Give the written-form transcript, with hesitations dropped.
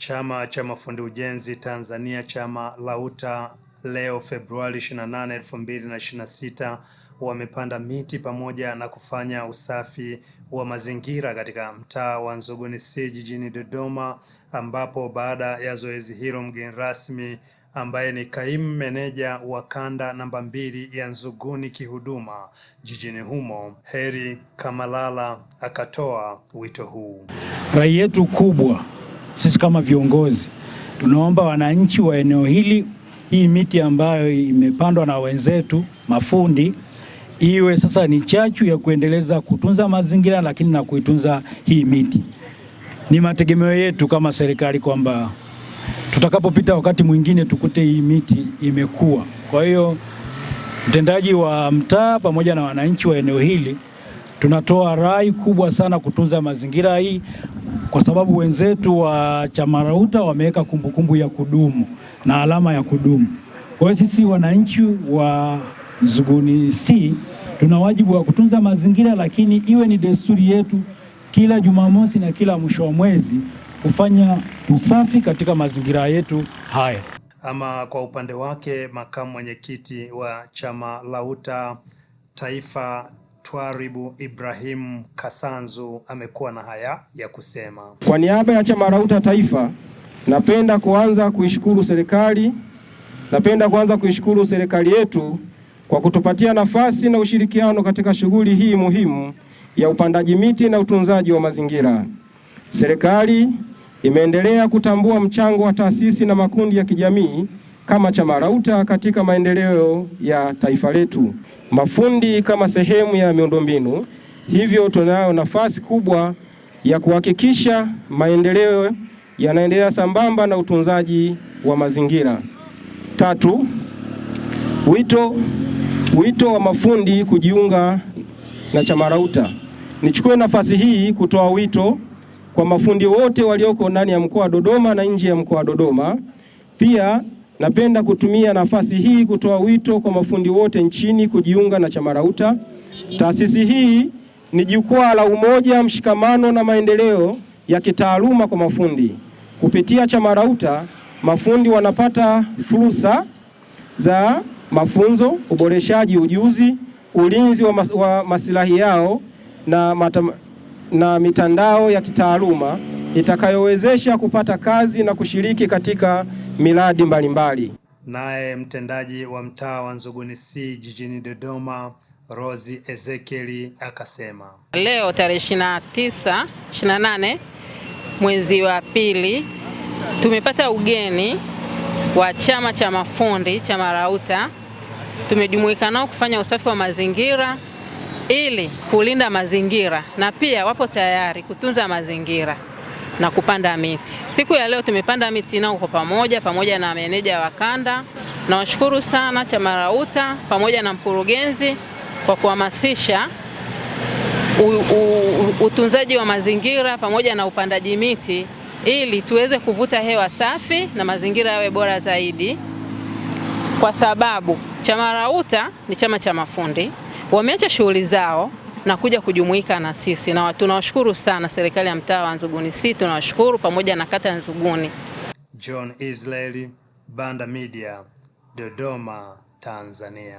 Chama cha Mafundi Ujenzi Tanzania chama LAUTA leo Februari 28, 2026 wamepanda miti pamoja na kufanya usafi wa mazingira katika mtaa wa Nzuguni C jijini Dodoma, ambapo baada ya zoezi hilo mgeni rasmi ambaye ni kaimu meneja wa kanda namba 2 ya Nzuguni kihuduma jijini humo, Heri Kamalala, akatoa wito huu. Rai yetu kubwa sisi kama viongozi, tunaomba wananchi wa eneo hili, hii miti ambayo imepandwa na wenzetu mafundi iwe sasa ni chachu ya kuendeleza kutunza mazingira, lakini na kuitunza hii miti. Ni mategemeo yetu kama serikali kwamba tutakapopita wakati mwingine tukute hii miti imekuwa. Kwa hiyo mtendaji wa mtaa pamoja na wananchi wa eneo hili tunatoa rai kubwa sana kutunza mazingira hii, kwa sababu wenzetu wa chama LAUTA wameweka kumbukumbu ya kudumu na alama ya kudumu. Kwa hiyo sisi wananchi wa Nzuguni C tuna wajibu wa kutunza mazingira, lakini iwe ni desturi yetu kila Jumamosi na kila mwisho wa mwezi kufanya usafi katika mazingira yetu haya. Ama kwa upande wake, makamu mwenyekiti wa chama LAUTA Taifa Twaribu Ibrahim Kasanzu amekuwa na haya ya kusema. Kwa niaba ya chama LAUTA Taifa, napenda kuanza kuishukuru serikali yetu kwa kutupatia nafasi na ushirikiano katika shughuli hii muhimu ya upandaji miti na utunzaji wa mazingira. Serikali imeendelea kutambua mchango wa taasisi na makundi ya kijamii kama chama LAUTA katika maendeleo ya taifa letu. Mafundi kama sehemu ya miundombinu, hivyo tunayo nafasi kubwa ya kuhakikisha maendeleo yanaendelea sambamba na utunzaji wa mazingira. 3. Wito wa mafundi kujiunga na chama LAUTA. Nichukue nafasi hii kutoa wito kwa mafundi wote walioko ndani ya mkoa wa Dodoma na nje ya mkoa wa Dodoma. Pia napenda kutumia nafasi hii kutoa wito kwa mafundi wote nchini kujiunga na chama LAUTA. Taasisi hii ni jukwaa la umoja, mshikamano na maendeleo ya kitaaluma kwa mafundi. Kupitia chama LAUTA, mafundi wanapata fursa za mafunzo, uboreshaji ujuzi, ulinzi wa maslahi yao na mitandao ya kitaaluma itakayowezesha kupata kazi na kushiriki katika miradi mbalimbali. Naye mtendaji wa mtaa wa Nzuguni C jijini Dodoma, Rose Ezekieli, akasema leo tarehe 28 mwezi wa pili tumepata ugeni wa chama cha mafundi chama LAUTA. Tumejumuika nao kufanya usafi wa mazingira ili kulinda mazingira, na pia wapo tayari kutunza mazingira na kupanda miti. Siku ya leo tumepanda miti nao kwa pamoja na meneja wa kanda. Nawashukuru sana chama LAUTA pamoja na mkurugenzi kwa kuhamasisha utunzaji wa mazingira pamoja na upandaji miti ili tuweze kuvuta hewa safi na mazingira yawe bora zaidi, kwa sababu chama LAUTA ni chama cha mafundi. Wameacha shughuli zao na kuja kujumuika na sisi, na tunawashukuru sana serikali ya mtaa wa Nzuguni C, tunawashukuru pamoja na kata ya Nzuguni. John Israeli, Banda Media, Dodoma, Tanzania.